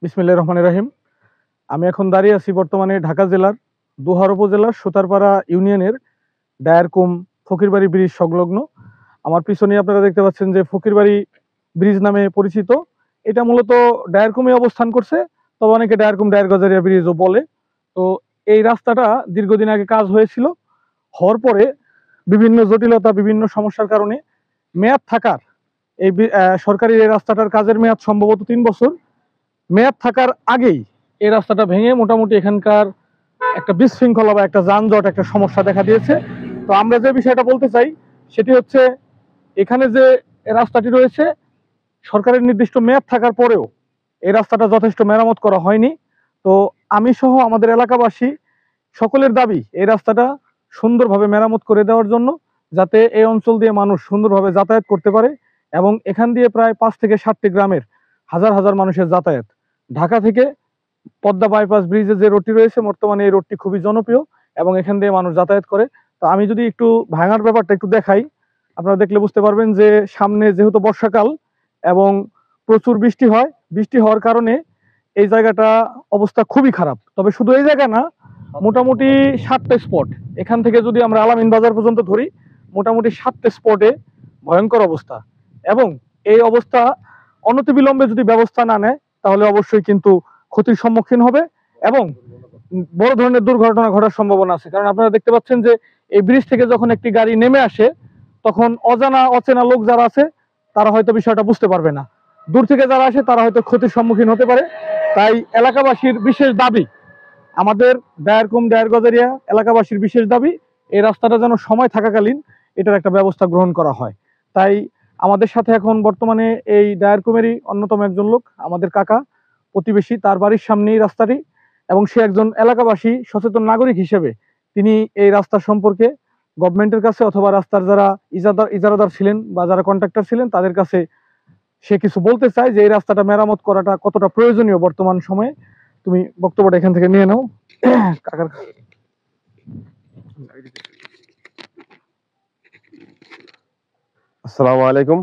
বিসমিল্লাহির রহমানির রহিম। আমি এখন দাঁড়িয়ে আছি বর্তমানে ঢাকা জেলার দোহার উপজেলার সুতারপাড়া ইউনিয়নের ডায়ারকুম ফকিরবাড়ি ব্রিজ সংলগ্ন। আমার পিছনে আপনারা দেখতে পাচ্ছেন যে ফকিরবাড়ি ব্রিজ নামে পরিচিত। এটা মূলত ডায়ারকুমে অবস্থান করছে, তবে অনেকে ডায়ারকুম ডায়ারগজারিয়া ব্রিজও বলে। তো এই রাস্তাটা দীর্ঘদিন আগে কাজ হয়েছিল, হওয়ার পরে বিভিন্ন জটিলতা বিভিন্ন সমস্যার কারণে মেয়াদ থাকার সরকারি এই রাস্তাটার কাজের মেয়াদ সম্ভবত 3 বছর। মেয়াদ থাকার আগেই এই রাস্তাটা ভেঙে মোটামুটি এখানকার একটা বিশৃঙ্খলা বা একটা যানজট একটা সমস্যা দেখা দিয়েছে। তো আমরা যে বিষয়টা বলতে চাই সেটি হচ্ছে, এখানে যে রাস্তাটি রয়েছে সরকারের নির্দিষ্ট মেয়াদ থাকার পরেও এই রাস্তাটা যথেষ্ট মেরামত করা হয়নি। তো আমি সহ আমাদের এলাকাবাসী সকলের দাবি এই রাস্তাটা সুন্দরভাবে মেরামত করে দেওয়ার জন্য, যাতে এই অঞ্চল দিয়ে মানুষ সুন্দরভাবে যাতায়াত করতে পারে। এবং এখান দিয়ে প্রায় 5 থেকে 7টি গ্রামের হাজার হাজার মানুষের যাতায়াত। ঢাকা থেকে পদ্মা বাইপাস ব্রিজে যে রোডটি রয়েছে বর্তমানে এই রোডটি খুবই জনপ্রিয় এবং এখান দিয়ে মানুষ যাতায়াত করে। তো আমি যদি একটু ভাঙার ব্যাপারটা একটু দেখাই, আপনারা দেখলে বুঝতে পারবেন যে সামনে যেহেতু বর্ষাকাল এবং প্রচুর বৃষ্টি হয়, বৃষ্টি হওয়ার কারণে এই জায়গাটা অবস্থা খুবই খারাপ। তবে শুধু এই জায়গা না, মোটামুটি 7টা স্পট, এখান থেকে যদি আমরা আলামিন বাজার পর্যন্ত ধরি, মোটামুটি 7টা স্পটে ভয়ঙ্কর অবস্থা। এবং এই অবস্থা অনতিবিলম্বে যদি ব্যবস্থা না নেয় তাহলে অবশ্যই কিন্তু ক্ষতির সম্মুখীন হবে এবং বড় ধরনের দুর্ঘটনা ঘটার সম্ভাবনা আছে। কারণ আপনারা দেখতে পাচ্ছেন যে এই ব্রিজ থেকে যখন একটি গাড়ি নেমে আসে, তখন অচেনা লোক যারা আছে তারা হয়তো বিষয়টা বুঝতে পারবে না, দূর থেকে যারা আসে তারা হয়তো ক্ষতির সম্মুখীন হতে পারে। তাই এলাকাবাসীর বিশেষ দাবি, আমাদের ডায়ারকুম ডায়ারগজারিয়া এলাকাবাসীর বিশেষ দাবি, এই রাস্তাটা যেন সময় থাকাকালীন এটার একটা ব্যবস্থা গ্রহণ করা হয়। তাই আমাদের সাথে এখন বর্তমানে এই ডায়ারকুমেরই অন্যতম একজন লোক, আমাদের কাকা প্রতিবেশী, তার বাড়ির সামনেই রাস্তাটি, এবং সে একজন এলাকাবাসী সচেতন নাগরিক হিসেবে তিনি এই রাস্তা সম্পর্কে গভর্নমেন্টের কাছে অথবা রাস্তার যারা ইজারাদার ছিলেন বা যারা কন্ট্রাক্টর ছিলেন তাদের কাছে সে কিছু বলতে চায় যে এই রাস্তাটা মেরামত করাটা কতটা প্রয়োজনীয় বর্তমান সময়ে। তুমি বক্তব্যটা এখান থেকে নিয়ে নাও কাকার। আসসালামু আলাইকুম।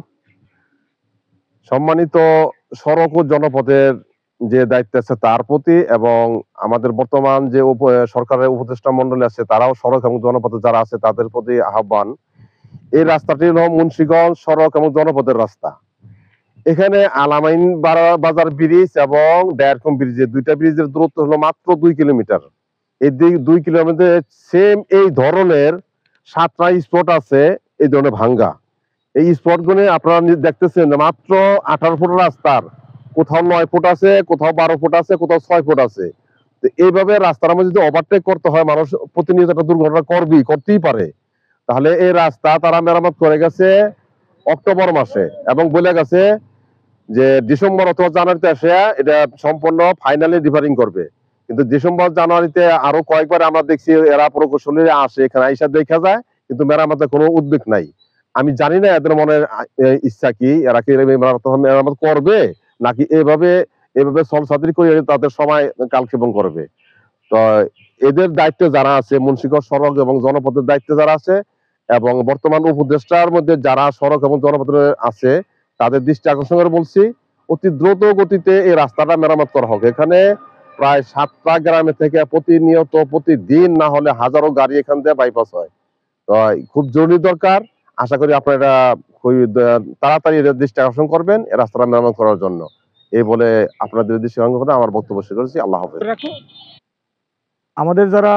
সম্মানিত সড়ক ও জনপথের যে দায়িত্ব আছে তার প্রতি এবং আমাদের বর্তমান যে সরকারের উপদেষ্টা মন্ডলী আছে তারাও সড়ক এবং জনপথে যারা আছে তাদের প্রতি আহ্বান, এই রাস্তাটি হলো মুন্সিগঞ্জ সড়ক এবং জনপথের রাস্তা। এখানে আলামিন বাজার ব্রিজ এবং ডায়ারকুম ব্রিজের দুইটা ব্রিজের দূরত্ব হলো মাত্র 2 কিলোমিটার। এই 2 কিলোমিটার সেম এই ধরনের 7টা স্পট আছে এই ধরনের ভাঙ্গা। এই স্পট গুলো আপনারা দেখতেছেন মাত্র 18 ফুট রাস্তার কোথাও 9 ফুট আছে, কোথাও 12 ফুট আছে, কোথাও 6 ফুট আছে। তো এইভাবে রাস্তার মধ্যে যদি ওভারটেক করতে হয়, মানুষ প্রতিনিয়ত একটা দুর্ঘটনা করতেই পারে। তাহলে এই রাস্তা তারা মেরামত করে গেছে অক্টোবর মাসে এবং বলে গেছে যে ডিসেম্বর অথবা জানুয়ারিতে এসে এটা সম্পূর্ণ ফাইনালি রিপেয়ারিং করবে। কিন্তু ডিসেম্বর জানুয়ারিতে আরো কয়েকবার আমরা দেখছি এরা প্রকৌশলী আসে, এখানে আইসা দেখা যায়, কিন্তু মেরামতের কোনো উদ্যোগ নাই। আমি জানি না এদের মনের ইচ্ছা কি, এরা কি মেরামত করবে নাকি এভাবে সলসাতুরি করে তাদের সময় কালক্ষেপণ করবে। তো এদের দায়িত্বে যারা আছে, মুন্সিগঞ্জ সড়ক এবং জনপথের দায়িত্বে যারা আছে এবং বর্তমান উপদেষ্টার মধ্যে যারা সড়ক এবং জনপথে আছে, তাদের দৃষ্টি আকর্ষণ করে বলছি অতি দ্রুত গতিতে এই রাস্তাটা মেরামত করা হোক। এখানে প্রায় 7টা গ্রামে থেকে প্রতিনিয়ত প্রতিদিন না হলে হাজারো গাড়ি এখান থেকে বাইপাস হয়। তো খুব জরুরি দরকার। আশা করি আপনারা খুব তাড়াতাড়ি দৃষ্টি আকর্ষণ করবেন এই রাস্তাটা মেরামত করার জন্য। এই বলে আপনাদের দৃষ্টি আকর্ষণ করে আমার বক্তব্য শেষ করেছি। আল্লাহ হাফেজ। আমাদের যারা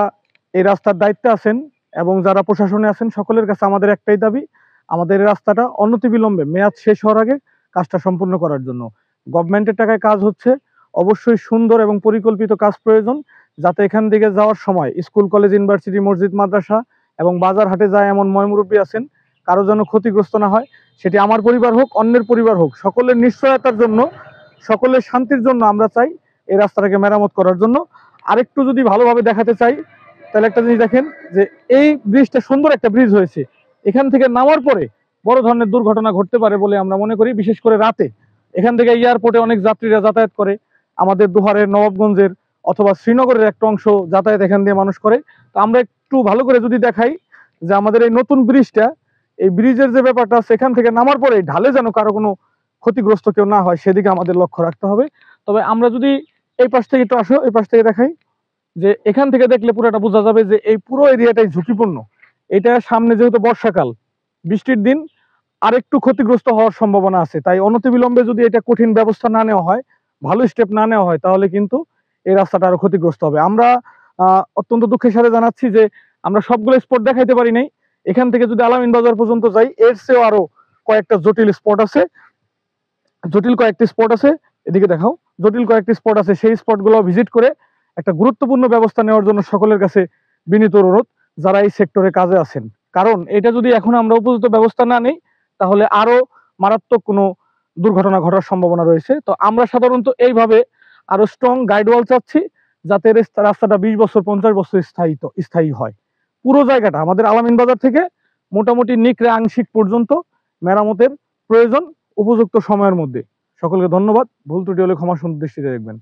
এই রাস্তার দায়িত্বে আছেন এবং যারা প্রশাসনে আছেন সকলের কাছে আমাদের একটাই দাবি, আমাদের এই রাস্তাটা অনতিবিলম্বে মেয়াদ শেষ হওয়ার আগে কাজটা সম্পূর্ণ করার জন্য। গভর্নমেন্টের টাকায় কাজ হচ্ছে, অবশ্যই সুন্দর এবং পরিকল্পিত কাজ প্রয়োজন, যাতে এখান থেকে যাওয়ার সময় স্কুল কলেজ ইউনিভার্সিটি মসজিদ মাদ্রাসা এবং বাজার হাটে যায় এমন ময়মুরব্বী আছেন, কারো যেন ক্ষতিগ্রস্ত না হয়। সেটি আমার পরিবার হোক অন্যের পরিবার হোক, সকলের নিশ্চয়তার জন্য, সকলের শান্তির জন্য আমরা চাই এই রাস্তাটাকে মেরামত করার জন্য। আরেকটু যদি ভালোভাবে দেখাতে চাই তাহলে একটা জিনিস দেখেন যে এই ব্রিজটা সুন্দর একটা ব্রিজ হয়েছে, এখান থেকে নামার পরে বড় ধরনের দুর্ঘটনা ঘটতে পারে বলে আমরা মনে করি। বিশেষ করে রাতে এখান থেকে এয়ারপোর্টে অনেক যাত্রীরা যাতায়াত করে, আমাদের দোহারের নবাবগঞ্জের অথবা শ্রীনগরের একটা অংশ যাতায়াত এখান দিয়ে মানুষ করে। তো আমরা একটু ভালো করে যদি দেখাই যে আমাদের এই নতুন ব্রিজটা, এই ব্রিজের যে ব্যাপারটা সেখান থেকে নামার পরে ঢালে যেন কারো কোনো ক্ষতিগ্রস্ত কেউ না হয় সেদিকে আমাদের লক্ষ্য রাখতে হবে। তবে আমরা যদি এই পাশ থেকে একটু আসো, এই পাশ থেকে দেখাই যে এখান থেকে দেখলে পুরোটা বোঝা যাবে যে এই পুরো এরিয়াটাই ঝুঁকিপূর্ণ। এটা সামনে যেহেতু বর্ষাকাল, বৃষ্টির দিন আরেকটু ক্ষতিগ্রস্ত হওয়ার সম্ভাবনা আছে। তাই অনতিবিলম্বে যদি এটা কঠিন ব্যবস্থা না নেওয়া হয়, ভালো স্টেপ না নেওয়া হয়, তাহলে কিন্তু এই রাস্তাটা আরো ক্ষতিগ্রস্ত হবে। আমরা অত্যন্ত দুঃখের সাথে জানাচ্ছি যে আমরা সবগুলো স্পট দেখাইতে পারি নাই। এখান থেকে যদি আলামিন বাজার পর্যন্ত যাই, এর চেয়েও আরো কয়েকটা জটিল স্পট আছে, জটিল কয়েকটি স্পট আছে। এদিকে দেখাও, জটিল কয়েকটি স্পট আছে, সেই স্পটগুলো ভিজিট করে একটা গুরুত্বপূর্ণ ব্যবস্থা নেওয়ার জন্য সকলের কাছে বিনীত অনুরোধ, যারা এই সেক্টরে কাজে আছেন। কারণ এটা যদি এখন আমরা উপযুক্ত ব্যবস্থা না নেই, তাহলে আরো মারাত্মক কোনো দুর্ঘটনা ঘটার সম্ভাবনা রয়েছে। তো আমরা সাধারণত এইভাবে আরো স্ট্রং গাইডওয়াল চাচ্ছি, যাতে রাস্তাটা 20 বছর 50 বছর স্থায়ী হয়। পুরো জায়গাটা আমাদের আলামিন বাজার থেকে মোটামুটি নিকরে আংশিক পর্যন্ত মেরামতের প্রয়োজন উপযুক্ত সময়ের মধ্যে। সকলকে ধন্যবাদ। ভুল ত্রুটি হলে ক্ষমা সুন্দর দৃষ্টিতে দেখবেন।